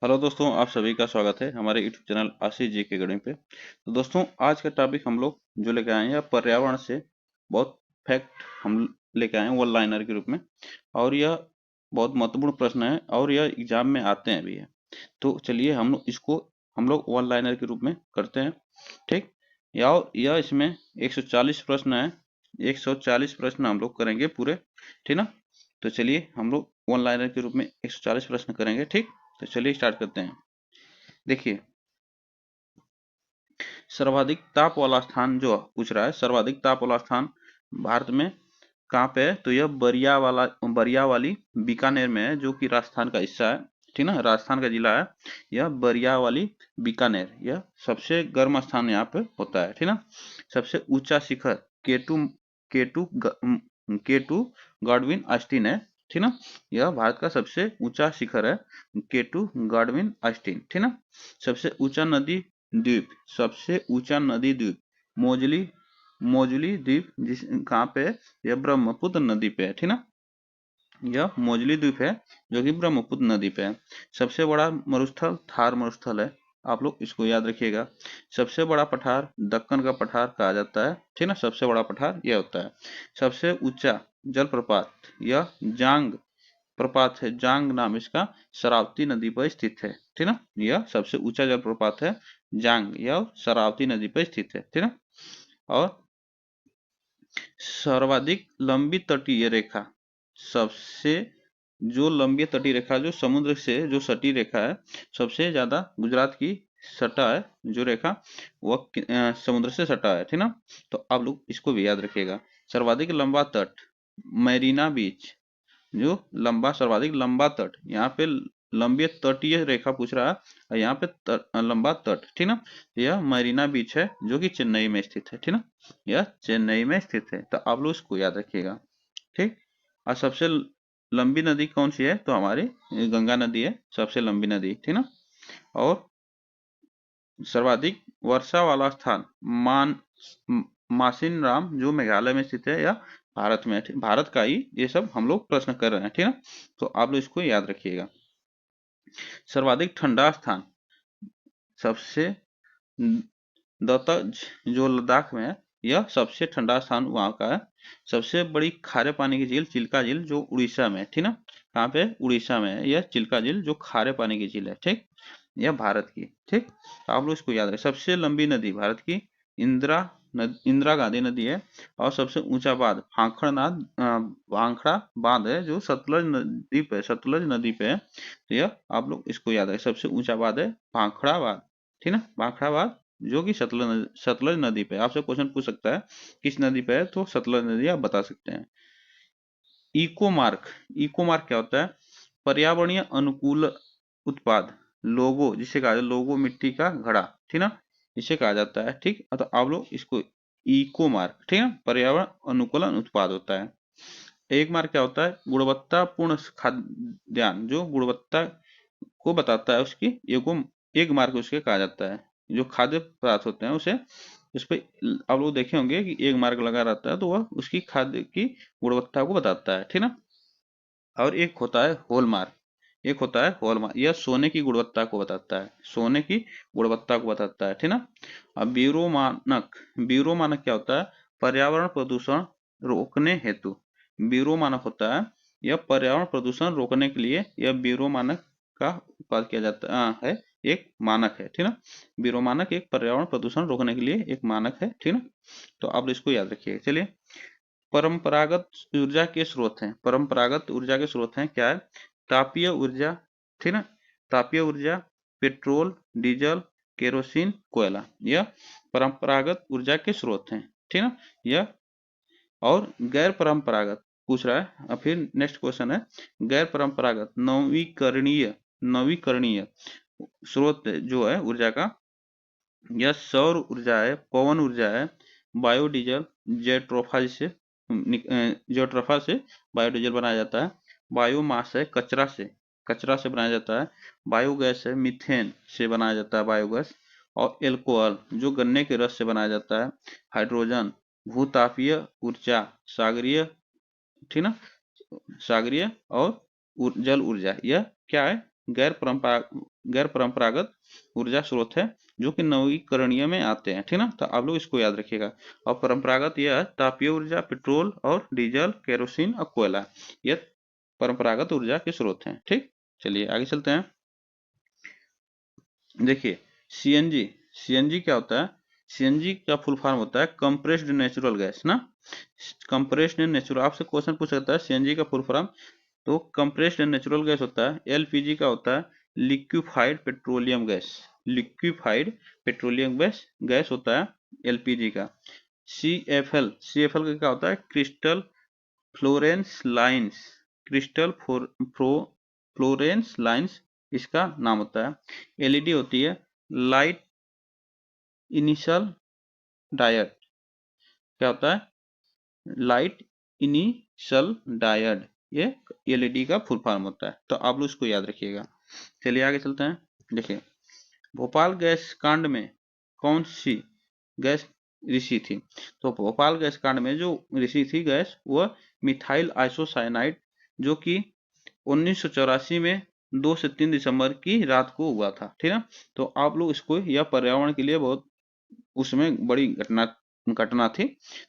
Hello दोस्तों, आप सभी का स्वागत है हमारे यूट्यूब चैनल आशीष जी के गणित पे। तो दोस्तों, आज का टॉपिक हम लोग जो लेके आए हैं पर्यावरण से बहुत फैक्ट हम लेके आए हैं वन लाइनर के रूप में। और यह बहुत महत्वपूर्ण प्रश्न है और यह एग्जाम में आते हैं भी है। तो चलिए हम लोग इसको हम लोग वन लाइनर के रूप में करते हैं। ठीक। यह इसमें 140 प्रश्न है। 140 प्रश्न हम लोग करेंगे पूरे। ठीक ना। तो चलिए हम लोग वन लाइनर के रूप में 140 प्रश्न करेंगे। ठीक। तो चलिए स्टार्ट करते हैं। देखिए, सर्वाधिक ताप वाला स्थान जो पूछ रहा है, सर्वाधिक ताप वाला स्थान भारत में कहाँ पे है? तो यह बरिया वाली बीकानेर में है, जो कि राजस्थान का हिस्सा है। ठीक ना, राजस्थान का जिला है यह बरिया वाली बीकानेर। यह सबसे गर्म स्थान यहाँ पे होता है। ठीक ना। सबसे ऊंचा शिखर केटू केटू केटू गॉडविन ऑस्टिन है। ठीक ना। यह भारत का सबसे ऊंचा शिखर है, केटू गॉडविन ऑस्टिन। ठीक ना। सबसे ऊंचा नदी द्वीप, सबसे ऊंचा नदी द्वीप मोजली मोजली द्वीप, जिस कहाँ पे है? यह ब्रह्मपुत्र नदी पे है। ठीक ना। यह मोजली द्वीप है जो कि ब्रह्मपुत्र नदी पे है। सबसे बड़ा मरुस्थल थार मरुस्थल है। आप लोग इसको याद रखिएगा। सबसे बड़ा पठार दक्कन का पठार कहा जाता है। ठीक ना। सबसे बड़ा पठार यह होता है। सबसे ऊंचा जलप्रपात यह जांग प्रपात है। जांग नाम इसका शरावती नदी पर स्थित है। ठीक ना। यह सबसे ऊंचा जलप्रपात है जांग। यह शरावती नदी पर स्थित है। ठीक ना। और सर्वाधिक लंबी तटीय रेखा, सबसे जो लंबी तटीय रेखा जो समुद्र से जो सटी रेखा है, सबसे ज्यादा गुजरात की सटा है जो रेखा, वह समुद्र से सटा है। ठीक ना। तो आप लोग इसको भी याद रखिएगा। सर्वाधिक लंबा तट मैरीना बीच, जो सर्वाधिक लंबा तट, यहाँ पे लंबी तटीय रेखा पूछ रहा है और यहाँ पे लंबा तट। ठीक ना। यह मरीना बीच है जो कि चेन्नई में स्थित है। ठीक ना। यह चेन्नई में स्थित है। तो आप लोग इसको याद रखिएगा। ठीक। और सबसे लंबी नदी कौन सी है? तो हमारी गंगा नदी है सबसे लंबी नदी। ठीक ना। और सर्वाधिक वर्षा वाला स्थान मासिन राम, जो मेघालय में स्थित है, या भारत में है। भारत का ही ये सब हम लोग प्रश्न कर रहे हैं। ठीक है। तो आप लोग इसको याद रखिएगा। सर्वाधिक ठंडा स्थान, सबसे दत्तज जो लद्दाख में है, यह सबसे ठंडा स्थान वहां का है। सबसे बड़ी खारे पानी की झील चिल्का झील, जो उड़ीसा में है। ठीक ना। कहाँ पे? उड़ीसा में है यह चिल्का झील, जो खारे पानी की झील है। ठीक। यह भारत की। ठीक। तो आप लोग इसको याद रखें। सबसे लंबी नदी भारत की इंदिरा गांधी नदी है। और सबसे ऊंचा बांध भांखड़ा बांध है, जो सतलज नदी पे है। तो यह आप लोग इसको याद रखें। सबसे ऊंचा बांध है भांखड़ा बांध। ठीक ना। भांखड़ा बांध जो कि सतलज नदी पे। आपसे क्वेश्चन पूछ सकता है किस नदी पे है, तो सतलज नदी आप बता सकते हैं। इको मार्क, इको मार्क क्या होता है? पर्यावरणीय अनुकूल उत्पाद। लोगो जिसे कहा जाता है, लोगो मिट्टी का घड़ा। ठीक ना। इसे कहा जाता है। ठीक। तो आप लोग इसको इको मार्क, ठीक है, पर्यावरण अनुकूलन उत्पाद होता है। एक मार्क क्या होता है? गुणवत्तापूर्ण खाद्यान्न, जो गुणवत्ता को बताता है उसकी एक मार्क उसके कहा जाता है। जो खाद्य पदार्थ होते हैं उसे उस पे आप लोग देखे होंगे कि एक मार्क लगा रहता है, तो वह उसकी खाद्य की गुणवत्ता को बताता है। ठीक ना। और एक होता है हॉलमार्क, एक होता है हॉलमार्क, यह सोने की गुणवत्ता को बताता है। सोने की गुणवत्ता को बताता है। ठीक ना। अब ब्यूरो मानक क्या होता है? पर्यावरण प्रदूषण रोकने हेतु ब्यूरो मानक होता है। यह पर्यावरण प्रदूषण रोकने के लिए यह ब्यूरो मानक का उत्पाद किया जाता है। एक मानक है। ठीक ना। ब्यूरो मानक एक पर्यावरण प्रदूषण रोकने के लिए एक मानक है। ठीक ना। तो आप इसको याद रखिए। चलिए, परंपरागत ऊर्जा के स्रोत हैं। परंपरागत ऊर्जा के स्रोत हैं क्या है? तापीय ऊर्जा। ठीक ना। तापीय ऊर्जा, पेट्रोल, डीजल, केरोसिन, कोयला, यह परंपरागत ऊर्जा के स्रोत हैं। ठीक ना। यह और गैर परंपरागत पूछ रहा है। अब फिर नेक्स्ट क्वेश्चन है गैर परंपरागत नवीकरणीय नवीकरणीय स्रोत जो है ऊर्जा का, यह सौर ऊर्जा है, पवन ऊर्जा है, बायोडीजल, जेट्रोफा से जियोट्रोफा से बायोडीजल बनाया जाता है। बायोमास है, कचरा से बनाया जाता है। बायोगैस है, मीथेन से बनाया जाता है बायोगैस। और एल्कोहल जो गन्ने के रस से बनाया जाता है। हाइड्रोजन, भूतापीय ऊर्जा, सागरीय, ठीक ना, सागरीय और जल ऊर्जा, यह क्या है? गैर परंपरागत ऊर्जा स्रोत है जो कि नवीकरणीय में आते हैं, ठीक ना। तो आप लोग इसको याद रखिएगा। और परंपरागत यह तापीय ऊर्जा, पेट्रोल और डीजल, केरोसिन और कोयला, यह परंपरागत ऊर्जा के स्रोत हैं, ठीक। चलिए आगे चलते हैं। देखिए सीएनजी, सीएनजी क्या होता है? सीएनजी का फुल फॉर्म होता है कंप्रेस्ड नेचुरल गैस ना। कंप्रेस्ड नेचुरल, आपसे क्वेश्चन पूछ सकता है सीएनजी का फुल फॉर्म, तो कंप्रेस्ड नेचुरल गैस होता है। एलपीजी का होता है liquefied petroleum gas, liquefied petroleum gas gas होता है एलपीजी का। सीएफएल, सीएफएल का क्या होता है? Crystal Florence lines, crystal Florence lines इसका नाम होता है। एलईडी होती है लाइट इनिशियल डायड, क्या होता है? लाइट इनिशियल डायड, ये एलईडी का फुल फॉर्म होता है। तो आप लोग इसको याद रखिएगा। चलिए आगे चलते हैं। देखिए भोपाल गैस कांड में कौन सी गैस ऋषि थी? तो भोपाल गैस कांड में जो ऋषि थी गैस, वह मिथाइल आइसोसाइनाइड, जो कि 1984 में 2 से 3 दिसंबर की रात को हुआ था, ठीक है। तो आप लोग इसको, यह पर्यावरण के लिए बहुत उसमें बड़ी घटना थी।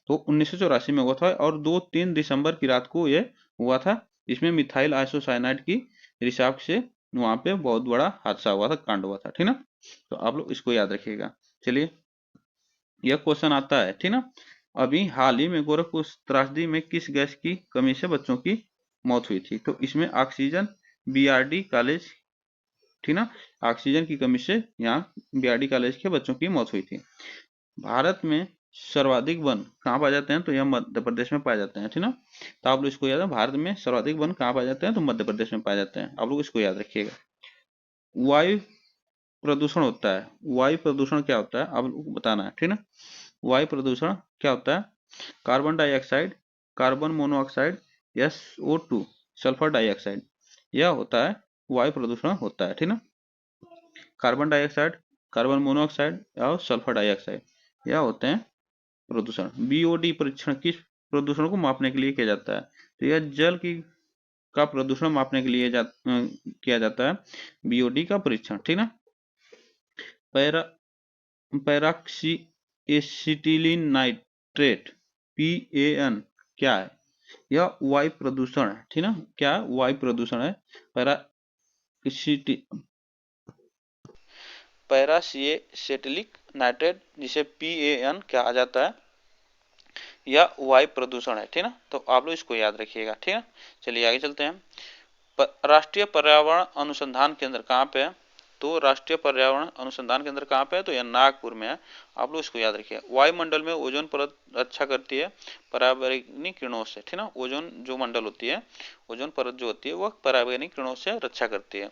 तो 1984 में हुआ था और 2-3 दिसंबर की रात को यह हुआ था। इसमें मिथाइल आइसोसाइनाइड की रिसाव से वहां पे बहुत बड़ा हादसा हुआ था, कांड हुआ था, ठीक ना। तो आप लोग इसको याद रखिएगा। चलिए यह क्वेश्चन आता है, ठीक ना। अभी हाल ही में गोरखपुर त्रासदी में किस गैस की कमी से बच्चों की मौत हुई थी? तो इसमें ऑक्सीजन, बीआरडी कॉलेज, ठीक ना, ऑक्सीजन की कमी से यहाँ बीआरडी कॉलेज के बच्चों की मौत हुई थी। भारत में सर्वाधिक वन कहाँ पाए जाते हैं? तो यह मध्य प्रदेश में पाए जाते हैं, ठीक ना। तो आप लोग इसको याद है, भारत में सर्वाधिक वन कहाँ पाए जाते हैं? तो मध्य प्रदेश में पाए जाते हैं। आप लोग इसको याद रखिएगा। वायु प्रदूषण होता है, वायु प्रदूषण क्या होता है आप लोग बताना है, ठीक ना। वायु प्रदूषण क्या होता है? Carbon dioxide, carbon monoxide, SO2, sulphur dioxide, यह होता है वायु प्रदूषण होता है, ठीक ना। कार्बन डाइऑक्साइड, कार्बन मोनोऑक्साइड और सल्फर डाइऑक्साइड, यह होते हैं प्रदूषण। बीओडी परीक्षण किस प्रदूषण को मापने के लिए किया जाता है? तो यह जल की का प्रदूषण मापने के लिए किया जाता है बीओडी का परीक्षण, ठीक ना। पैरा पैराक्सी एसिटिलीन नाइट्रेट, PAN क्या है? यह वायु प्रदूषण है, ठीक ना। क्या वायु प्रदूषण है? पैरासिएटिलिक नाइट्रेट, जिसे PAN कहा जाता है, यह वायु प्रदूषण है, ठीक ना। तो आप लोग इसको याद रखिएगा, ठीक है। चलिए आगे चलते हैं। राष्ट्रीय पर्यावरण अनुसंधान केंद्र कहाँ पे है? तो राष्ट्रीय पर्यावरण अनुसंधान केंद्र कहाँ पे है? तो यह नागपुर में है। आप लोग इसको याद रखिए। वायुमंडल में ओजोन परत रक्षा करती है पराबैंगनी किरणों से, ठीक ना। ओजोन जो मंडल होती है, ओजोन परत जो होती है, वह पराबैंगनी किरणों से रक्षा करती है।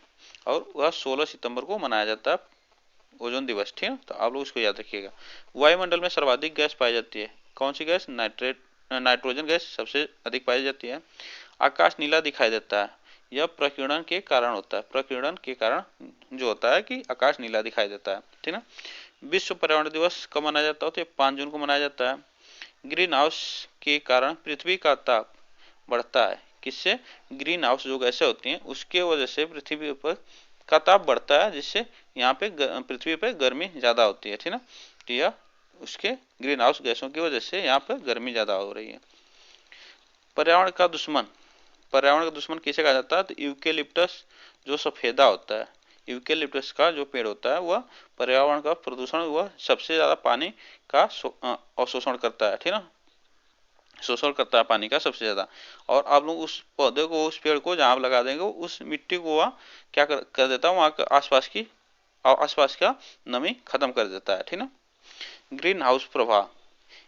और वह 16 सितंबर को मनाया जाता है ओजोन दिवस, ठीक है। तो आप लोग इसको याद रखिएगा। वायुमंडल में सर्वाधिक गैस पाई जाती है, कौन सी गैस? नाइट्रोजन गैस सबसे अधिक पाई जाती है। आकाश नीला दिखाई देता है, यह प्रकीर्णन के कारण होता है। प्रकीर्णन के कारण जो होता है कि आकाश नीला दिखाई देता है, ठीक है। विश्व पर्यावरण दिवस कब मनाया जाता है? तो 5 जून को मनाया जाता है। ग्रीन हाउस के कारण पृथ्वी का ताप बढ़ता है, किससे? ग्रीन हाउस जो गैसें होती हैं उसके वजह से पृथ्वी पर का ताप बढ़ता है, जिससे यहाँ पे पृथ्वी पे गर्मी ज्यादा होती है, ठीक ना। तो यह उसके ग्रीन हाउस गैसों की वजह से यहाँ पे गर्मी ज्यादा हो रही है। पर्यावरण का दुश्मन, पर्यावरण का दुश्मन किसे कहा जाता है? तो यूकेलिप्टस जो सफेदा होता है, यूकेलिप्टस का जो पेड़ होता है वह पर्यावरण का प्रदूषण, वह सबसे ज्यादा पानी का अवशोषण करता है, ठीक ना, शोषण करता है पानी का सबसे ज्यादा। और आप लोग उस पौधे को, उस पेड़ को जहाँ आप लगा देंगे, उस मिट्टी को वह क्या कर देता है, वहाँ आसपास का नमी खत्म कर देता है, ठीक ना। ग्रीन हाउस प्रभाव,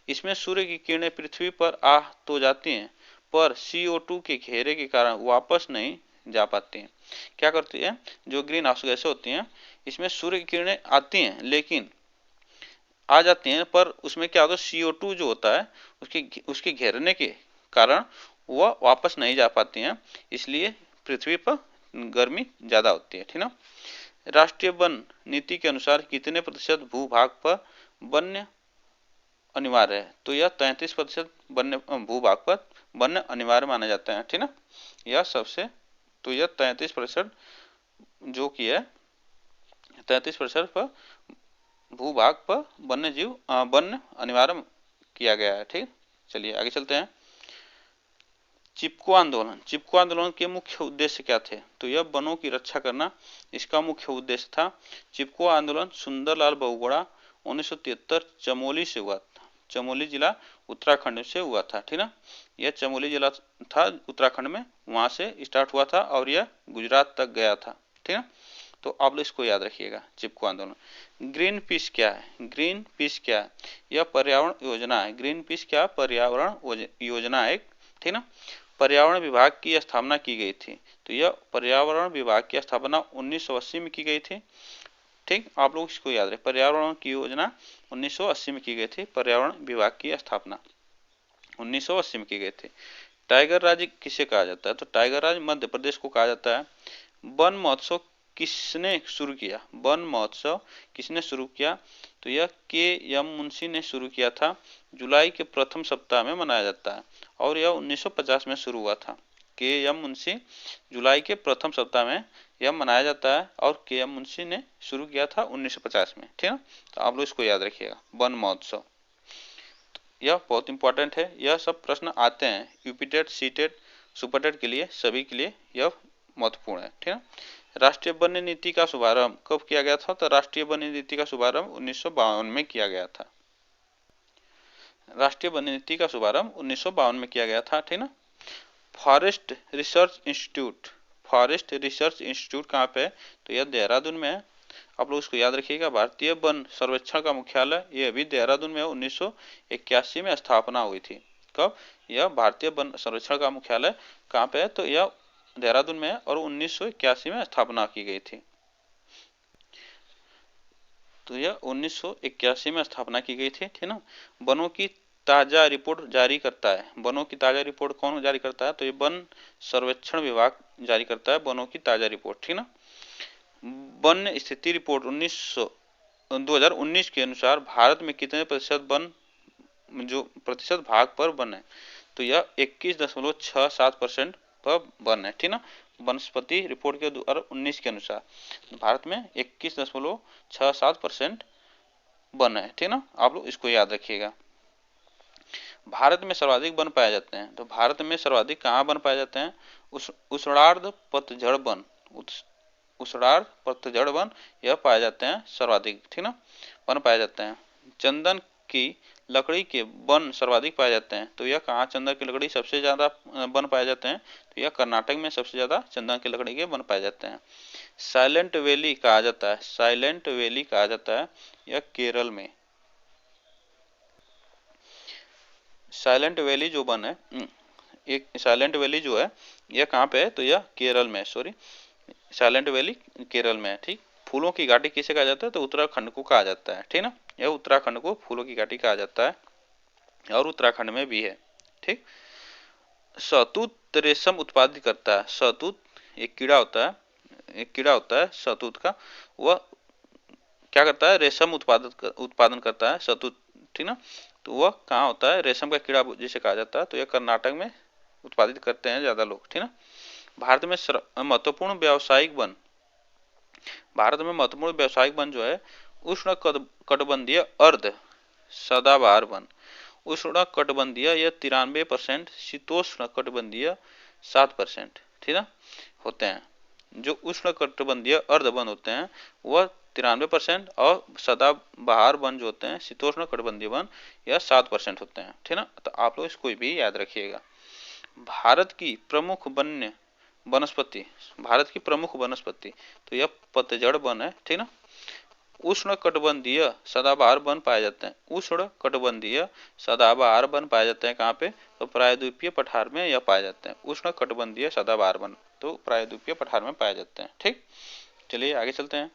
इसमें सूर्य की किरणें पृथ्वी पर आ तो जाती हैं, पर CO2 के घेरे के कारण वापस नहीं जा पाती हैं। क्या करती है? जो ग्रीन हाउस गैसें होती हैं, इसमें सूर्य की किरणें आती हैं, लेकिन आ जाती हैं, पर उसमें क्या होता है, CO2 जो होता है उसके घेरने के कारण वह वापस नहीं जा पाती हैं, इसलिए पृथ्वी पर गर्मी ज्यादा होती है, ठीक ना। राष्ट्रीय वन नीति के अनुसार कितने प्रतिशत भूभाग पर वन्य अनिवार्य है? तो यह 33% वन्य भूभाग पर वन्य अनिवार्य माना जाता है, ठीक ना। यह सबसे, तो यह 33% जो कि है 33% पर भूभाग पर वन अनिवार्य किया गया है। ठीक, चलिए आगे चलते हैं। चिपको आंदोलन, चिपको आंदोलन के मुख्य उद्देश्य क्या थे? तो यह वनों की रक्षा करना इसका मुख्य उद्देश्य था। चिपको आंदोलन सुंदरलाल बहुगुणा 1973 चमोली से हुआ था। चमोली जिला उत्तराखंड से हुआ था। ठीक ना, यह चमोली जिला था उत्तराखंड में, वहां से स्टार्ट हुआ था और यह गुजरात तक गया था। ठीक ना, तो आप लोग इसको याद रखिएगा। चिपको आंदोलन। ग्रीन पीस क्या है? ग्रीन पीस क्या है? यह पर्यावरण योजना है। ग्रीन पीस क्या? पर्यावरण योजना है। ठीक ना, पर्यावरण विभाग की स्थापना की गई थी। तो यह पर्यावरण विभाग की स्थापना 1980 में की गई थी। ठीक, आप लोग इसको याद रखें। पर्यावरण की योजना 1980 में की गई थी। पर्यावरण विभाग की स्थापना 1980 में की गई थी। टाइगर राज्य किसे कहा जाता है? तो टाइगर राज्य मध्य प्रदेश को कहा जाता है। वन महोत्सव किसने शुरू किया? वन महोत्सव किसने शुरू किया? तो यह के.एम. मुंशी ने शुरू किया था। जुलाई के प्रथम सप्ताह में मनाया जाता है और यह 1950 में शुरू हुआ था। के.एम. मुंशी जुलाई के प्रथम सप्ताह में यह मनाया जाता है और के.एम. मुंशी ने शुरू किया था 1950 में। ठीक है, तो आप लोग इसको याद रखिएगा, वन महोत्सव। यह बहुत इंपॉर्टेंट है, यह सब प्रश्न आते हैं यूपीटेट, सीटेट, सुपरटेट के लिए, सभी के लिए यह महत्वपूर्ण है। ठीक है, राष्ट्रीय वन्य नीति का शुभारंभ कब किया गया था? तो राष्ट्रीय वन्य नीति का शुभारंभ 1952 में किया गया था। राष्ट्रीय वन्य नीति का शुभारंभ 1952 में किया गया था। ठीक ना, forest research institute, forest research institute कहाँ पे है? तो यह देहरादून में है। आप लोग इसको याद रखिएगा। भारतीय वन सर्वेक्षण का मुख्यालय ये अभी देहरादून में 1981 में स्थापना हुई थी। कब? यह भारतीय वन सर्वेक्षण का मुख्यालय कहाँ पे है? तो यह देहरादून में है और 1981 में स्थापना की गई थी। तो यह 1981 में स्थापना की गई थी। ठीक ना, वनों की ताजा रिपोर्ट जारी करता है। वनों की ताजा रिपोर्ट कौन जारी करता है? तो ये वन सर्वेक्षण विभाग जारी करता है वनों की ताजा रिपोर्ट। ठीक ना, वन स्थिति रिपोर्ट 2019 के अनुसार भारत में कितने प्रतिशत वन जो प्रतिशत भाग पर वन है? तो यह 21.67% पर वन है। ठीक ना, वनस्पति रिपोर्ट के 2019 के अनुसार भारत में 21.67% वन है। ठीक ना, आप लोग इसको याद रखिएगा। भारत में सर्वाधिक वन पाए जाते हैं। तो भारत में सर्वाधिक कहाँ वन पाए जाते हैं? उष्णार्ध पतझड़ वन, उष्णार्ध पतझड़ वन यह पाए जाते हैं सर्वाधिक। ठीक ना, वन पाए जाते हैं। चंदन की लकड़ी के वन सर्वाधिक पाए जाते हैं। तो यह कहाँ चंदन की लकड़ी सबसे ज़्यादा वन पाए जाते हैं? तो यह कर्नाटक में सबसे ज़्यादा चंदन की लकड़ी के वन पाए जाते हैं। साइलेंट वैली कहा जाता है, साइलेंट वैली कहा जाता है, यह केरल में। साइलेंट वैली जो वन है, एक साइलेंट वैली जो है यह कहाँ पे है? तो यह केरल में, सॉरी, साइलेंट वैली केरल में है। ठीक, फूलों की घाटी किसे कहा जाता है? तो उत्तराखंड को कहा जाता है। ठीक ना, यह उत्तराखंड को फूलों की घाटी कहा जाता है और उत्तराखंड में भी है। ठीक, शहतूत रेशम उत्पादित करता है। शहतूत एक कीड़ा होता है, एक कीड़ा होता है शहतूत का, वह क्या करता है? रेशम उत्पादन करता है शहतूत। ठीक ना, तो वह कहाँ होता है? रेशम का कीड़ा जिसे कहा जाता है, तो यह कर्नाटक में उत्पादित करते हैं ज़्यादा लोग। ठीक ना, भारत में महत्वपूर्ण व्यावसायिक वन, भारत में महत्वपूर्ण व्यावसायिक वन जो है उष्ण कटिबंधीय अर्ध सदाबहार वन, उष्ण कटिबंधीय यह 93%, शीतोष्ण कटिबंधीय 7%। ठीक है, होते हैं। जो उष्ण कटिबंधीय अर्ध वन होते हैं वह 93% और सदाबहार वन जो होते हैं शीतोष्ण कटिबंधीय वन यह 7% होते हैं। ठीक ना, तो आप लोग इसको भी याद रखिएगा। भारत की प्रमुख वन्य वनस्पति, भारत की प्रमुख वनस्पति तो यह पतझड़ वन है। ठीक ना, उष्ण कटिबंधीय सदाबहार वन पाए जाते हैं। उष्ण कटिबंधीय सदाबहार वन पाए जाते हैं कहाँ पे? तो प्रायद्वीपीय पठार में यह पाए जाते हैं। उष्ण कटिबंधीय सदाबहार वन तो प्रायद्वीपीय पठार में पाए जाते हैं। ठीक, चलिए आगे चलते हैं।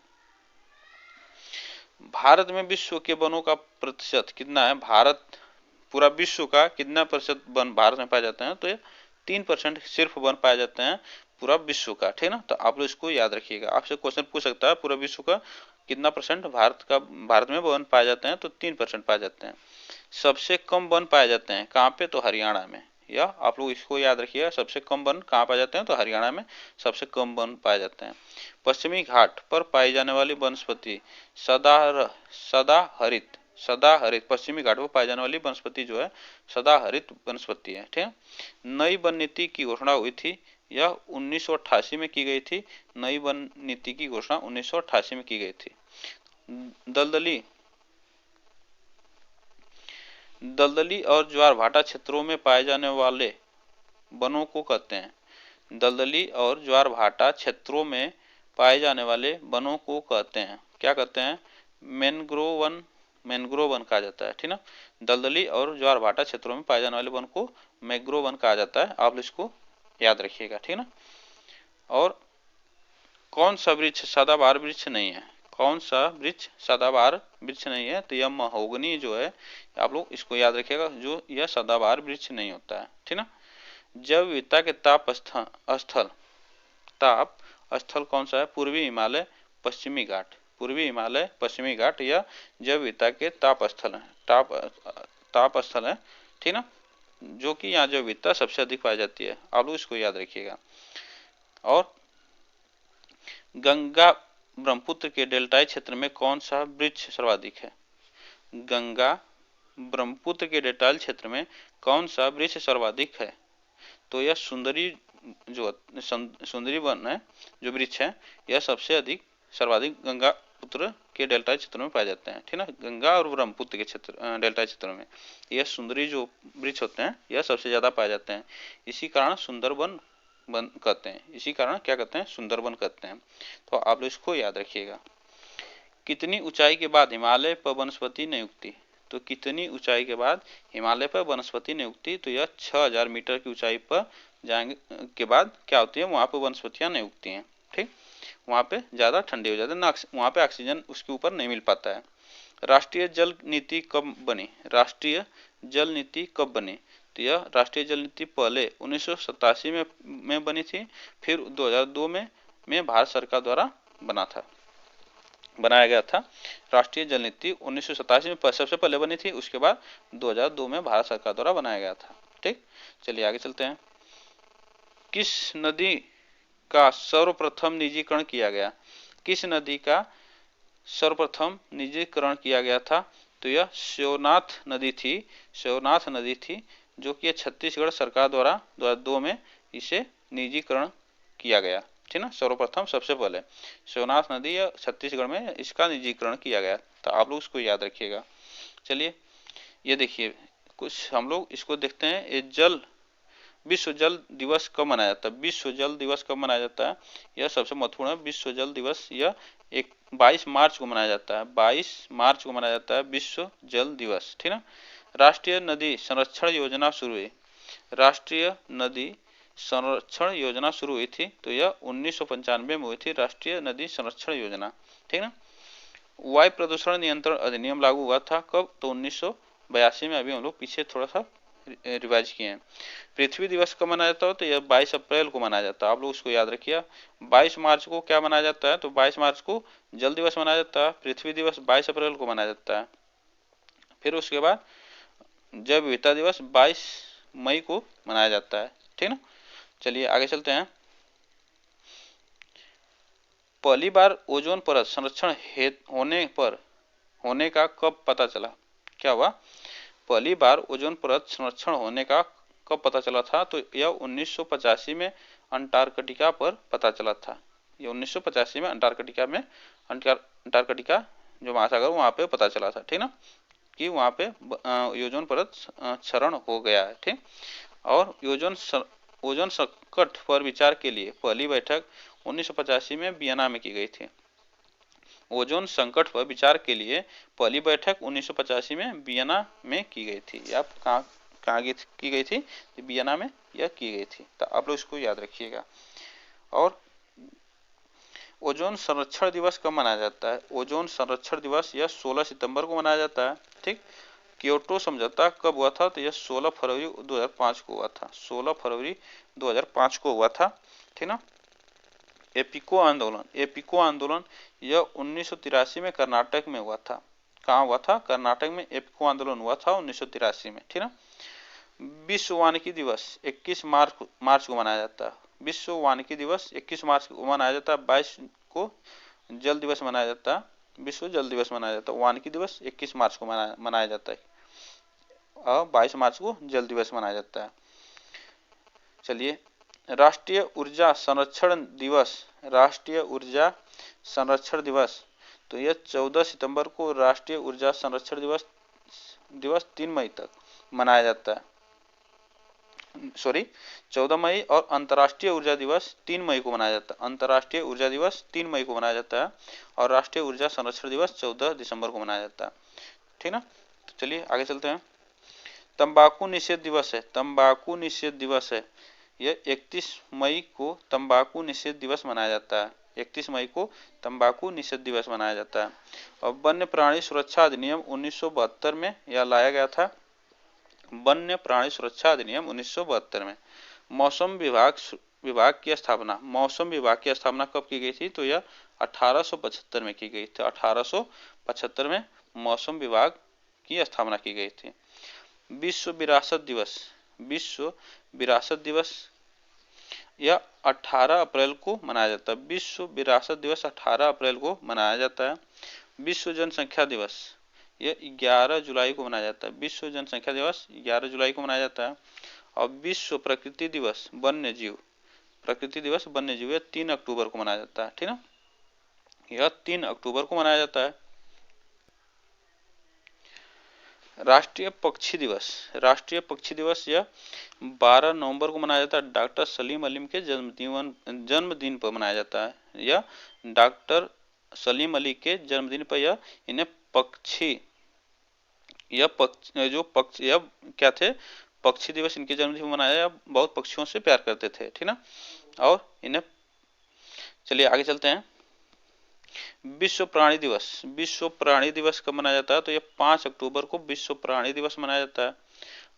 भारत में विश्व के वनों का प्रतिशत कितना है? भारत पूरा विश्व का कितना प्रतिशत वन भारत में पाए जाते हैं? तो ये 3% सिर्फ वन पाए जाते हैं पूरा विश्व का। ठीक ना, तो आप लोग इसको याद रखिएगा। आपसे क्वेश्चन पूछ सकता है पूरा विश्व का कितना परसेंट भारत में वन पाए जाते हैं? तो 3% पाए जाते हैं। सबसे कम वन पाए जाते हैं कहाँ पे? तो हरियाणा में। या आप लोग इसको याद रखिएगा। सबसे कम वन कहाँ पाए जाते हैं, तो हरियाणा में सबसे कम वन पाए जाते हैं। पश्चिमी घाट पर पाई जाने वाली वनस्पति सदाहरित सदाहरित पश्चिमी घाट पर पाई जाने वाली वनस्पति जो है सदाहरित वनस्पति है, ठीक है। नई वन नीति की घोषणा हुई थी, यह 1988 में की गई थी। नई वन नीति की घोषणा 1988 में की गई थी। दलदली और ज्वार भाटा क्षेत्रों में पाए जाने वाले वनों को कहते हैं। दलदली और ज्वार भाटा क्षेत्रों में पाए जाने वाले वनों को कहते हैं, क्या कहते हैं, मैंग्रोव वन, मैंग्रोव वन कहा जाता है, ठीक ना। दलदली और ज्वार भाटा क्षेत्रों में पाए जाने वाले वन को मैंग्रोव वन कहा जाता है, आप इसको याद रखिएगा, ठीक ना। और कौन सा वृक्ष सदाबहार वृक्ष नहीं है, कौन सा वृक्ष सदाबहार वृक्ष नहीं है, तो यह महोगनी जो है, आप लोग इसको याद रखिएगा, जो यह सदाबहार वृक्ष नहीं होता है, ठीक ना। जैव विविधता के ताप स्थल कौन सा है, पूर्वी हिमालय पश्चिमी घाट, पूर्वी हिमालय पश्चिमी घाट यह जैव विविधता के ताप स्थल है, ठीक ना, जो कि यहाँ जैव विविधता सबसे अधिक पाई जाती है, आप लोग इसको याद रखिएगा। और गंगा ब्रह्मपुत्र के डेल्टाई क्षेत्र में कौन सा वृक्ष सर्वाधिक है, गंगा ब्रह्मपुत्र के डेल्टाई क्षेत्र में कौन सा वृक्ष सर्वाधिक है, तो यह सुंदरी वन है, जो वृक्ष है, यह सबसे अधिक सर्वाधिक गंगा पुत्र के डेल्टाई क्षेत्रों में पाए जाते हैं, ठीक ना। गंगा और ब्रह्मपुत्र के क्षेत्र डेल्टाई क्षेत्रों में यह सुंदरी जो वृक्ष होते हैं, यह सबसे ज्यादा पाए जाते हैं। इसी कारण सुंदरवन वन कहते हैं, इसी कारण क्या कहते हैं, सुंदरवन कहते हैं। तो आप लोग इसको याद रखिएगा। कितनी ऊंचाई के बाद हिमालय पर वनस्पति नहीं उगती, तो कितनी ऊंचाई के बाद हिमालय पर वनस्पति नहीं उगती, तो यह 6000 मीटर की ऊंचाई पर जाने के बाद क्या होती है, वहां पर वनस्पतियां नहीं उगती हैं, ठीक। वहां पे ज्यादा ठंडी हो जाती है ना, वहां पे ऑक्सीजन उसके ऊपर नहीं मिल पाता है। राष्ट्रीय जल नीति कब बनी, राष्ट्रीय जल नीति कब बनी, तो यह राष्ट्रीय जल नीति पहले 1987 में बनी थी, फिर 2002 में भारत सरकार द्वारा बनाया गया था। राष्ट्रीय जल नीति 1987 में सबसे पहले बनी थी, उसके बाद 2002 में भारत सरकार द्वारा बनाया गया था, ठीक। चलिए आगे चलते हैं। किस नदी का सर्वप्रथम निजीकरण किया गया, किस नदी का सर्वप्रथम निजीकरण किया गया था, तो यह शिवनाथ नदी थी, शिवनाथ नदी थी, जो कि छत्तीसगढ़ सरकार द्वारा 2002 में इसे निजीकरण किया गया, ठीक ना। सर्वप्रथम सबसे पहले शिवनाथ नदी या छत्तीसगढ़ में इसका निजीकरण किया गया, तो आप लोग इसको याद रखिएगा। चलिए ये देखिए, कुछ हम लोग इसको देखते हैं। ये विश्व जल दिवस कब मनाया जाता है, विश्व जल दिवस कब मनाया जाता है, यह सबसे महत्वपूर्ण है। विश्व जल दिवस यह 22 मार्च को मनाया जाता है, 22 मार्च को मनाया जाता है विश्व जल दिवस, ठीक ना। राष्ट्रीय नदी संरक्षण योजना शुरू हुई, राष्ट्रीय नदी संरक्षण योजना शुरू हुई थी, तो यह 1995 में हुई थी, राष्ट्रीय नदी संरक्षण योजना, ठीक ना। वायु प्रदूषण नियंत्रण अधिनियम लागू हुआ था कब, तो 1982 में। अभी हम लोग पीछे थोड़ा सा रिवाइज किए हैं। पृथ्वी दिवस कब मनाया जाता है, तो यह 22 अप्रैल को मनाया जाता है, आप लोग उसको याद रखिए। 22 मार्च को क्या मनाया जाता है, तो 22 मार्च को जल दिवस मनाया जाता है, पृथ्वी दिवस 22 अप्रैल को मनाया जाता है। फिर उसके बाद जैव विविधता दिवस 22 मई को मनाया जाता है, ठीक ना। चलिए आगे चलते हैं। पहली बार ओजोन परत संरक्षण होने का कब पता चला, क्या हुआ, पहली बार ओजोन परत संरक्षण होने का कब पता चला था, तो यह 1985 में अंटार्कटिका पर पता चला था। ये 1985 में अंटार्कटिका जो महासागर वहां पे पता चला था, ठीक ना, कि वहां पे ओजोन परत क्षरण हो गया है, ठीक। और ओजोन संकट पर विचार के लिए पहली बैठक 1985 में वियना में की गई थी। ओजोन संकट पर विचार के लिए पहली बैठक 1985 में वियना में की गई थी। या कहाँ की गई थी, वियना में यह की गई थी, तो आप लोग इसको याद रखिएगा। और ओजोन संरक्षण दिवस कब मनाया जाता है, ओजोन संरक्षण दिवस यह 16 सितंबर को मनाया जाता है, ठीक। क्योटो समझौता कब हुआ था, तो यह 16 फरवरी 2005 को हुआ था, 16 फरवरी 2005 को हुआ था, ठीक ना। एपिको आंदोलन यह 1983 में कर्नाटक में हुआ था, कहाँ हुआ था, कर्नाटक में एपिको आंदोलन हुआ था 1983 में, ठीक ना। विश्व वानिकी दिवस 21 मार्च को मनाया जाता है। विश्व वानिकी दिवस 21 मार्च को मनाया जाता है। 22 को जल दिवस मनाया जाता है। विश्व जल दिवस मनाया जाता है। वानिकी दिवस 21 मार्च को मनाया जाता है और 22 मार्च को जल दिवस मनाया जाता है। चलिए, राष्ट्रीय ऊर्जा संरक्षण दिवस। राष्ट्रीय ऊर्जा संरक्षण दिवस, तो यह 14 सितंबर को राष्ट्रीय ऊर्जा संरक्षण दिवस 3 मई तक मनाया जाता है। 14 मई और अंतर्राष्ट्रीय ऊर्जा दिवस 3 मई को मनाया जाता है। अंतर्राष्ट्रीय ऊर्जा दिवस 3 मई को मनाया जाता है और राष्ट्रीय ऊर्जा संरक्षण दिवस 14 दिसंबर को मनाया जाता है। ठीक ना। तो चलिए आगे चलते हैं। तंबाकू निषेध दिवस है। तंबाकू निषेध दिवस है, यह 31 मई को तंबाकू निषेध दिवस मनाया जाता है। 31 मई को तंबाकू निषेध दिवस मनाया जाता है। और वन्य प्राणी सुरक्षा अधिनियम 1972 में यह लाया गया था। वन्य प्राणी सुरक्षा अधिनियम 1972 में। मौसम विभाग की स्थापना। मौसम विभाग की स्थापना कब की गई थी? तो यह 1875 में की गई थी। 1875 में मौसम विभाग की स्थापना की गई थी। विश्व विरासत दिवस। विश्व विरासत दिवस यह 18 अप्रैल को मनाया जाता है। विश्व विरासत दिवस 18 अप्रैल को मनाया जाता है। विश्व जनसंख्या दिवस यह 11 जुलाई को मनाया जाता है। विश्व जनसंख्या दिवस 11 जुलाई को मनाया जाता है। और विश्व प्रकृति दिवस वन्य जीव, प्रकृति दिवस वन्य जीव, यह 3 अक्टूबर को मनाया जाता है। ठीक ना, यह 3 अक्टूबर को मनाया जाता है। राष्ट्रीय पक्षी दिवस। राष्ट्रीय पक्षी दिवस यह 12 नवंबर को मनाया जाता है। डॉक्टर सलीम अली के जन्मदिन पर मनाया जाता है। यह डॉक्टर सलीम अली के जन्मदिन पर यह इन्हें पक्षी, यह क्या थे? पक्षी दिवस इनके जन्मदिन पर मनाया। बहुत पक्षियों से प्यार करते थे। ठीक ना। और इन्हें, चलिए आगे चलते हैं। विश्व प्राणी दिवस। विश्व प्राणी दिवस कब मनाया जाता है? तो यह 5 अक्टूबर को विश्व प्राणी दिवस मनाया जाता है।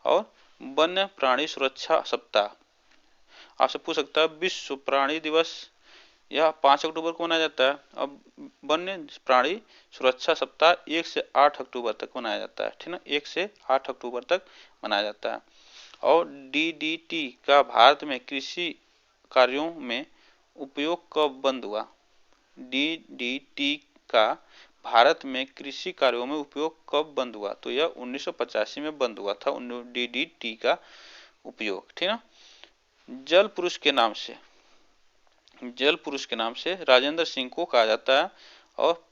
और वन्य प्राणी सुरक्षा सप्ताह, आपसे पूछ सकता है विश्व प्राणी दिवस यह 5 अक्टूबर को मनाया जाता है। अब वन्य प्राणी सुरक्षा सप्ताह 1 से 8 अक्टूबर तक मनाया जाता है। ठीक ना, 1 से 8 अक्टूबर तक मनाया जाता है। और DDT का भारत में कृषि कार्यों में उपयोग कब बंद हुआ? DDT का भारत में कृषि कार्यों में उपयोग कब बंद हुआ? तो यह 1985 में बंद हुआ था DDT का उपयोग। ठीक ना। जल पुरुष के नाम से, जल पुरुष के नाम से राजेंद्र सिंह को कहा जाता है। और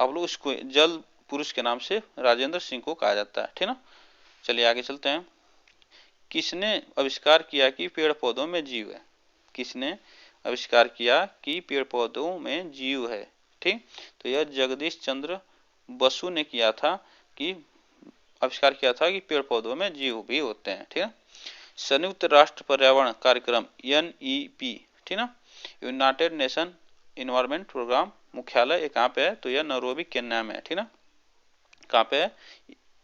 अब लोग इसको जल पुरुष के नाम से राजेंद्र सिंह को कहा जाता है। ठीक ना। चलिए आगे चलते हैं। किसने आविष्कार किया कि पेड़ पौधों में जीव है? किसने आविष्कार किया कि पेड़ पौधों में जीव है? ठीक, तो यह जगदीश चंद्र बसु ने किया था, कि आविष्कार किया था कि पेड़ पौधों में जीव भी होते हैं। ठीक है। संयुक्त राष्ट्र पर्यावरण कार्यक्रम NEP, ठीक ना, यूनाइटेड नेशन इन्वायरमेंट प्रोग्राम मुख्यालय कहाँ पे है? तो यह नैरोबी केन्या में है। ठीक ना, कहाँ पे है?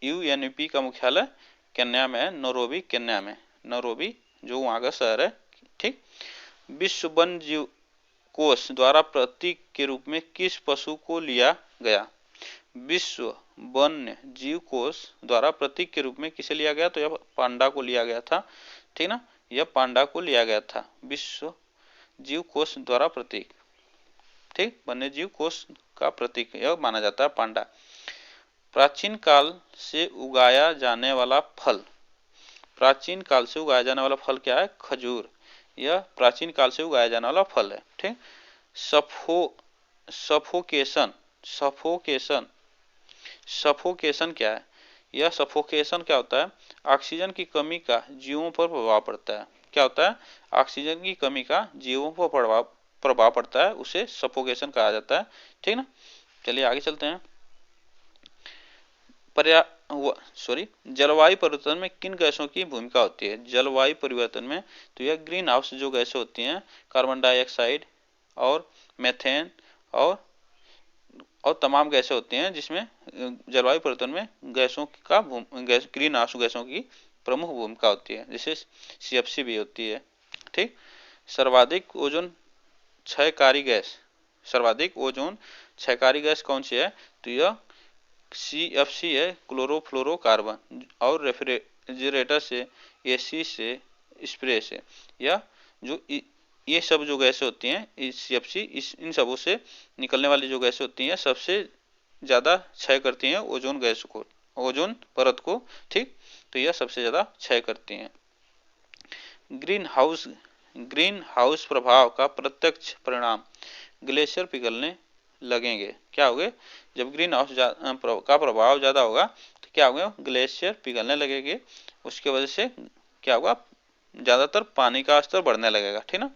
UNEP का मुख्यालय केन्या में है, नैरोबी केन्या में, नैरोबी जो वहाँ का शहर है। ठीक। विश्व वन्य जीव कोष द्वारा प्रतीक के रूप में किस पशु को लिया गया? विश्व वन्य जीव कोष द्वारा प्रतीक के रूप में किसे लिया गया? तो यह पांडा को लिया गया था। ठीक ना, यह पांडा को लिया गया था विश्व जीव कोष द्वारा प्रतीक। ठीक, वन्य जीव कोष का प्रतीक यह माना जाता है पांडा। प्राचीन काल से उगाया जाने वाला फल। प्राचीन काल से उगाया जाने वाला फल क्या है? खजूर। यह प्राचीन काल से उगाया जाने वाला फल है। ठीक। सफोकेशन, सफोकेशन, सफोकेशन क्या है? यह सफोकेशन क्या होता है? ऑक्सीजन की कमी का जीवों पर प्रभाव पड़ता है। क्या होता है? ऑक्सीजन की कमी का जीवों पर प्रभाव पड़ता है, उसे सफोकेशन कहा जाता है। ठीक ना। चलिए आगे चलते हैं। जलवायु परिवर्तन में किन गैसों की भूमिका होती है? जलवायु परिवर्तन में तो यह ग्रीन हाउस जो गैसें होती हैं, कार्बन डाइऑक्साइड और मेथेन और तमाम गैसें होती हैं, जिसमें जलवायु परिवर्तन में गैसों का ग्रीन हाउस गैसों की प्रमुख भूमिका होती है, जिसे CFC भी होती है। ठीक। सर्वाधिक ओजोन क्षयकारी गैस, सर्वाधिक ओजोन क्षयकारी गैस कौन सी है? तो यह CFC है, क्लोरोफ्लोरोकार्बन। और रेफ्रिजरेटर से, एसी से, स्प्रे से, या जो ये सब जो गैसें होती हैं इस सीएफसी इन सबों से निकलने वाली जो गैसें होती हैं सबसे ज़्यादा क्षय करती हैं ओजोन गैस को, ओजोन परत को, ठीक। तो यह सबसे ज़्यादा क्षय करती हैं। ग्रीन हाउस प्रभाव का प्रत्यक्ष परिणाम, ग्लेशियर पिघलने लगेंगे। क्या होगे? जब ग्रीन हाउस का प्रभाव ज़्यादा होगा तो क्या होगा? ग्लेशियर पिघलने लगेंगे। उसके वजह से क्या होगा? ज़्यादातर पानी का स्तर बढ़ने लगेगा, ठीक ना।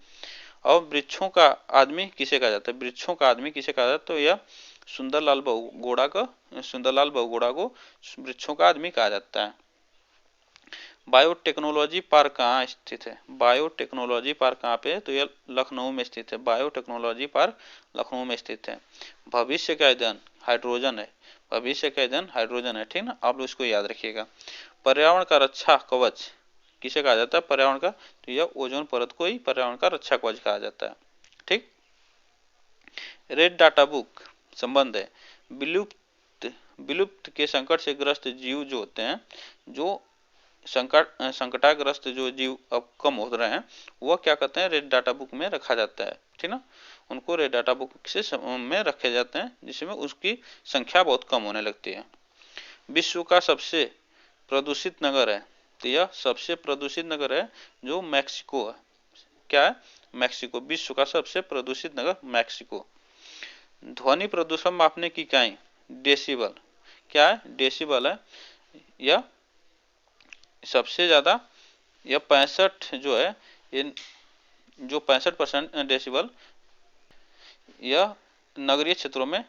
और वृक्षों का आदमी किसे कहा जाता है? वृक्षों का आदमी किसे कहा जाता है? तो यह सुंदरलाल बहुगुणा को वृक्षों का आदमी कहा जाता है। बायोटेक्नोलॉजी पार्क कहाँ स्थित है? बायोटेक्नोलॉजी पार्क कहाँ पे है? तो यह लखनऊ में स्थित है। बायोटेक्नोलॉजी पार्क लखनऊ में स्थित है। भविष्य का ईंधन हाइड्रोजन है। भविष्य का ईंधन हाइड्रोजन है, ठीक ना। आप लोग इसको याद रखिएगा। पर्यावरण का रक्षा कवच किसे कहा जाता है? पर्यावरण का, तो यह ओजोन परत को ही पर्यावरण का रक्षा कवच कहा जाता है, ठीक। रेड डाटा बुक संबंध है, विलुप्त के संकट से ग्रस्त जीव जो होते हैं, जो संकटाग्रस्त जो जीव अब कम हो रहे हैं, वह क्या कहते हैं? रेड डाटा बुक में रखा जाता है, ठीक ना। उनको रेड डाटा बुक से में रखे जाते हैं, जिसमें उसकी संख्या बहुत कम होने लगती है। विश्व का सबसे प्रदूषित नगर है, तो यह सबसे प्रदूषित नगर है जो मैक्सिको है। क्या है? मैक्सिको। विश्व का सबसे प्रदूषित नगर मैक्सिको। ध्वनि प्रदूषण मापने की इकाई डेसिबल। क्या है? डेसिबल है। यह सबसे ज़्यादा, यह 65 जो है, इन जो 65% डेसिबल यह नगरीय क्षेत्रों में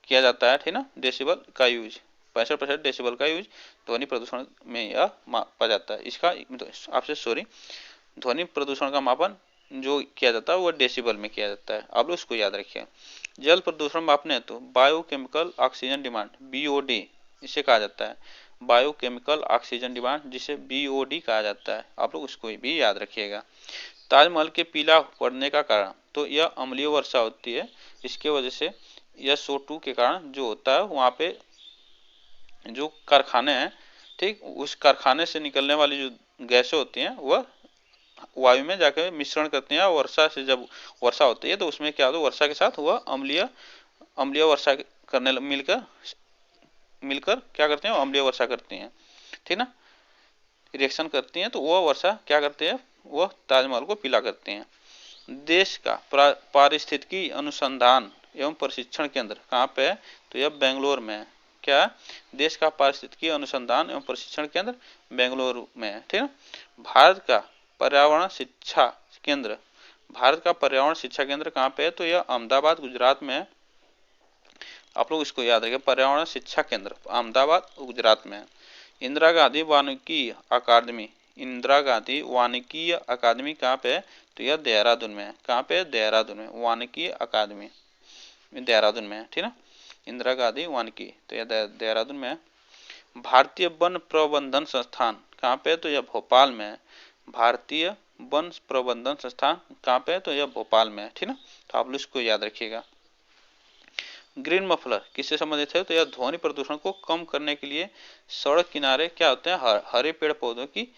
किया जाता है, ठीक ना। डेसिबल का यूज, 65% डेसिबल का यूज ध्वनि प्रदूषण में यह मापा जाता है। इसका आपसे सॉरी, ध्वनि प्रदूषण का मापन जो किया जाता है वो डेसिबल में किया जाता है। आप लोग इसको याद रखिए। जल प्रदूषण मापने तो बायोकेमिकल ऑक्सीजन डिमांड, बीओडी इसे कहा जाता है। बायोकेमिकल ऑक्सीजन डिमांड, जिसे बीओडी कहा जाता है। आप लोग उसको भी याद रखिएगा। ताजमहल के पीला पड़ने का कारण, तो यह अम्लीय वर्षा होती है। इसके वजह से यह SO2 के कारण जो होता है, वहाँ पे जो कारखाने हैं, ठीक, उस कारखाने से निकलने वाली जो गैसें होती हैं वह वायु में जाकर मिश्रण करती हैं। और वर्षा से जब वर्षा होती है तो उसमें क्या होता है? वर्षा के साथ वह अम्लीय वर्षा करने मिलकर क्या करते हैं? अम्लीय वर्षा करती हैं, ठीक ना। रिएक्शन करती हैं तो वह वर्षा क्या करते हैं? वह ताजमहल को पीला करते हैं। देश का पारिस्थितिकी अनुसंधान एवं प्रशिक्षण केंद्र कहाँ पे है? तो यह बेंगलोर में है। क्या? देश का पारिस्थितिकी अनुसंधान एवं प्रशिक्षण केंद्र बेंगलोर में है, ठीक है। भारत का पर्यावरण शिक्षा केंद्र, भारत का पर्यावरण शिक्षा केंद्र कहाँ पे है? तो यह अहमदाबाद गुजरात में है। आप लोग इसको याद रखिए, पर्यावरण शिक्षा केंद्र अहमदाबाद गुजरात में है। इंदिरा गांधी वानिकी अकादमी, इंदिरा गांधी वानिकी अकादमी कहाँ पे है? तो यह देहरादून में है। कहाँ पे है? देहरादून में। वानिकी अकादमी देहरादून में है, ठीक ना। इंदिरा गांधी वानिकी, तो यह देहरादून में है। भारतीय वन प्रबंधन संस्थान कहाँ पे है? तो यह भोपाल में है। भारतीय वन प्रबंधन संस्थान कहाँ पे है? तो यह भोपाल में है, ठीक ना। तो आप लोग इसको याद रखिएगा। ग्रीन मफलर किससे संबंधित है? तो यह ध्वनि प्रदूषण को कम करने के लिए सड़क किनारे क्या होते हैं? हरे पेड़ पौधों की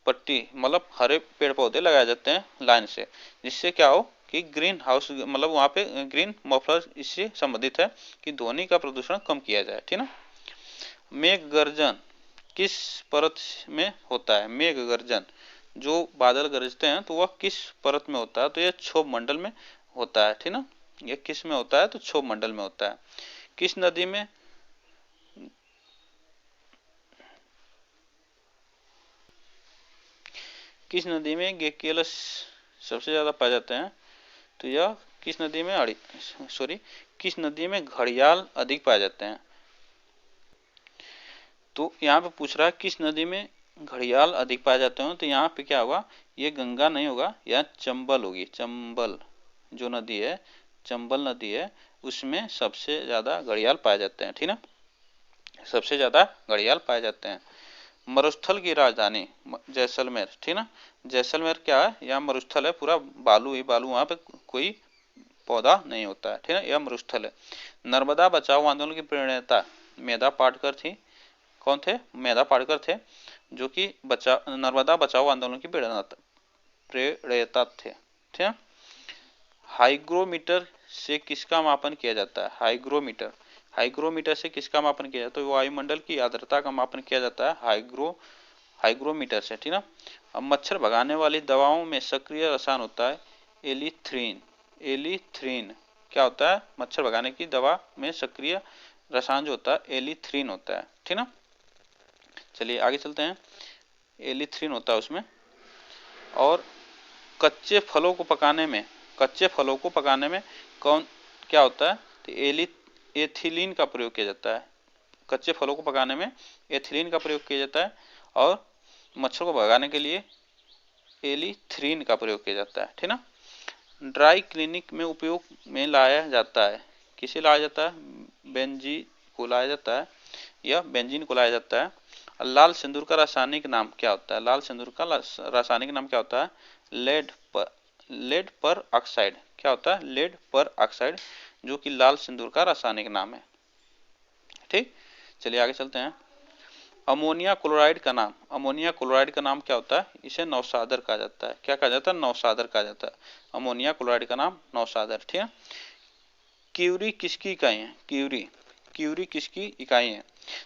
पट्टी, मतलब हरे पेड़ पौधे लगाए जाते हैं लाइन से, जिससे क्या हो कि ग्रीन हाउस, मतलब वहाँ पे ग्रीन मफलर इससे संबंधित है कि ध्वनि का प्रदूषण कम किया जाए, ठीक ना। मेघ गर्जन किस परत में होता है? मेघ गर्जन, जो बादल गरजते हैं तो वह किस परत में होता है? तो यह क्षोभ मंडल में होता है, ठीक ना। यह किस में होता है? तो क्षोभ मंडल में होता है। किस नदी में गेकेलस सबसे ज्यादा पाए जाते हैं? तो यह किस नदी में किस नदी में घड़ियाल अधिक पाए जाते हैं? तो यहाँ पे पूछ रहा है किस नदी में घड़ियाल अधिक पाए जाते हैं। तो यहाँ पे क्या होगा? ये गंगा नहीं होगा, यह चंबल होगी। चंबल जो नदी है, चंबल नदी है, उसमें सबसे ज्यादा घड़ियाल पाए जाते हैं, ठीक ना। सबसे ज्यादा घड़ियाल पाए जाते हैं। मरुस्थल की राजधानी जैसलमेर, ठीक ना। जैसलमेर क्या है? यह मरुस्थल है, पूरा बालू ही बालू, वहाँ पे कोई पौधा नहीं होता है, ठीक है। यह मरुस्थल है। नर्मदा बचाओ आंदोलन की प्रणेता मेधा पाटकर थी। कौन थे? मेधा पाटकर थे। जो कि नर्मदा बचाओ आंदोलन की प्रेरणा थे। ठीक है। हाइग्रोमीटर से किसका मापन किया जाता है? हाइग्रोमीटर, हाइग्रोमीटर से किसका मापन किया जाता है? तो वायुमंडल की आर्द्रता का मापन किया जाता है हाइग्रोमीटर से। ठीक ना। अब मच्छर भगाने वाली दवाओं में सक्रिय रसायन होता है एलिथ्रीन। एलिथ्रीन क्या होता है? मच्छर भगाने की दवा में सक्रिय रसायन जो होता है एलिथ्रीन होता है। ठीक ना। चलिए आगे चलते हैं। एलिथ्रीन होता है उसमें। और कच्चे फलों को पकाने में कौन क्या होता है? तो एथिलीन का प्रयोग किया जाता है। कच्चे फलों को पकाने में एथिलीन का प्रयोग किया जाता है और मच्छर को भगाने के लिए एलिथ्रीन का प्रयोग किया जाता है। ठीक ना। ड्राई क्लीनिक में उपयोग में लाया जाता है। किसे लाया जाता है? बेंजीन को लाया जाता है, या बेंजीन को लाया जाता है। लाल सिंदूर का रासायनिक नाम क्या होता है? लाल सिंदूर का रासायनिक नाम क्या होता है? लेड पर ऑक्साइड। क्या होता है? लेड पर ऑक्साइड, जो कि लाल सिंदूर का रासायनिक नाम है। ठीक। चलिए आगे चलते हैं। अमोनिया क्लोराइड का नाम, अमोनिया क्लोराइड का नाम क्या होता है? इसे नौसादर कहा जाता है। क्या कहा जाता है? नौसादर कहा जाता है। अमोनिया क्लोराइड का नाम नौसादर। ठीक है। क्यूरी किसकी इकाई है? क्यूरी किसकी इकाई है?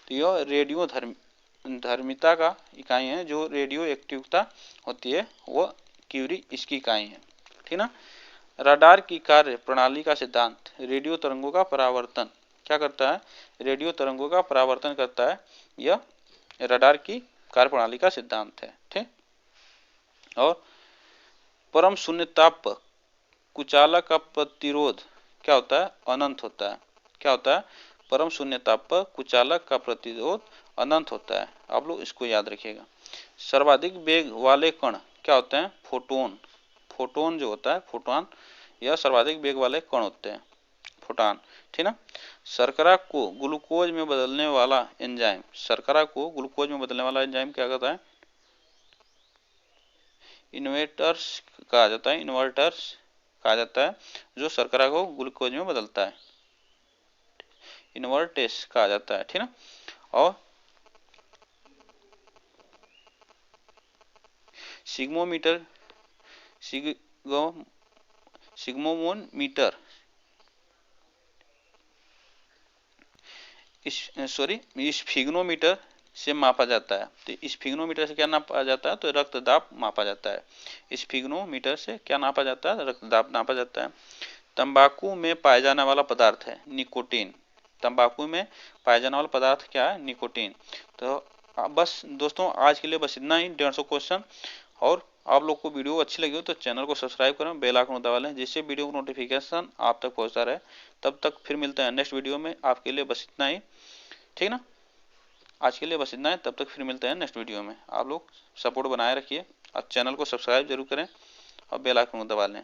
तो यह रेडियो धर्मिता का इकाई है। जो रेडियो एक्टिवता होती है वो क्यूरी इसकी इकाई है। ठीक ना। रडार की कार्य प्रणाली का सिद्धांत, रेडियो तरंगों का परावर्तन क्या करता है? रेडियो तरंगों का परावर्तन करता है। यह रडार की कार्यप्रणाली का सिद्धांत है। ठीक। और परम शून्य ताप पर कुचालक का प्रतिरोध क्या होता है? अनंत होता है। क्या होता है? परम शून्य ताप पर कुचालक का प्रतिरोध अनंत होता है। आप लोग इसको याद रखिएगा। सर्वाधिक वेग वाले कण क्या होते हैं? फोटोन। फोटोन जो होता है, फोटोन, यह सर्वाधिक वेग वाले कण होते हैं, फोटॉन। ठीक ना। शर्करा को ग्लूकोज में बदलने वाला एंजाइम, शर्करा को ग्लूकोज में बदलने वाला एंजाइम क्या कहता है? इन्वर्टर्स कहा जाता है। इन्वर्टर्स कहा जाता है जो शर्करा को ग्लूकोज में बदलता है, इन्वर्टेस कहा जाता है। ठीक ना। और सिग्मोमीटर, सिग्मोमीटर स्फिग्नोमीटर से मापा जाता है। तो स्फिग्नोमीटर से क्या नापा जाता है? तो रक्तदाब मापा जाता है। स्फिग्नोमीटर से क्या नापा जाता है? रक्तदाब नापा जाता है। तंबाकू में पाया जाने वाला पदार्थ है निकोटीन। तंबाकू में पाया जाने वाला पदार्थ क्या है? निकोटीन। तो बस दोस्तों आज के लिए बस इतना ही, 150 क्वेश्चन। और आप लोग को वीडियो अच्छी लगी हो तो चैनल को सब्सक्राइब करें, बेल आइकन दबा लें, जिससे वीडियो का नोटिफिकेशन आप तक पहुंचता रहे। तब तक फिर मिलते हैं नेक्स्ट वीडियो में। आपके लिए बस इतना ही। ठीक ना। आज के लिए बस इतना है। तब तक फिर मिलते हैं नेक्स्ट वीडियो में। आप लोग सपोर्ट बनाए रखिए और चैनल को सब्सक्राइब जरूर करें और बेल आइकन को दबा लें।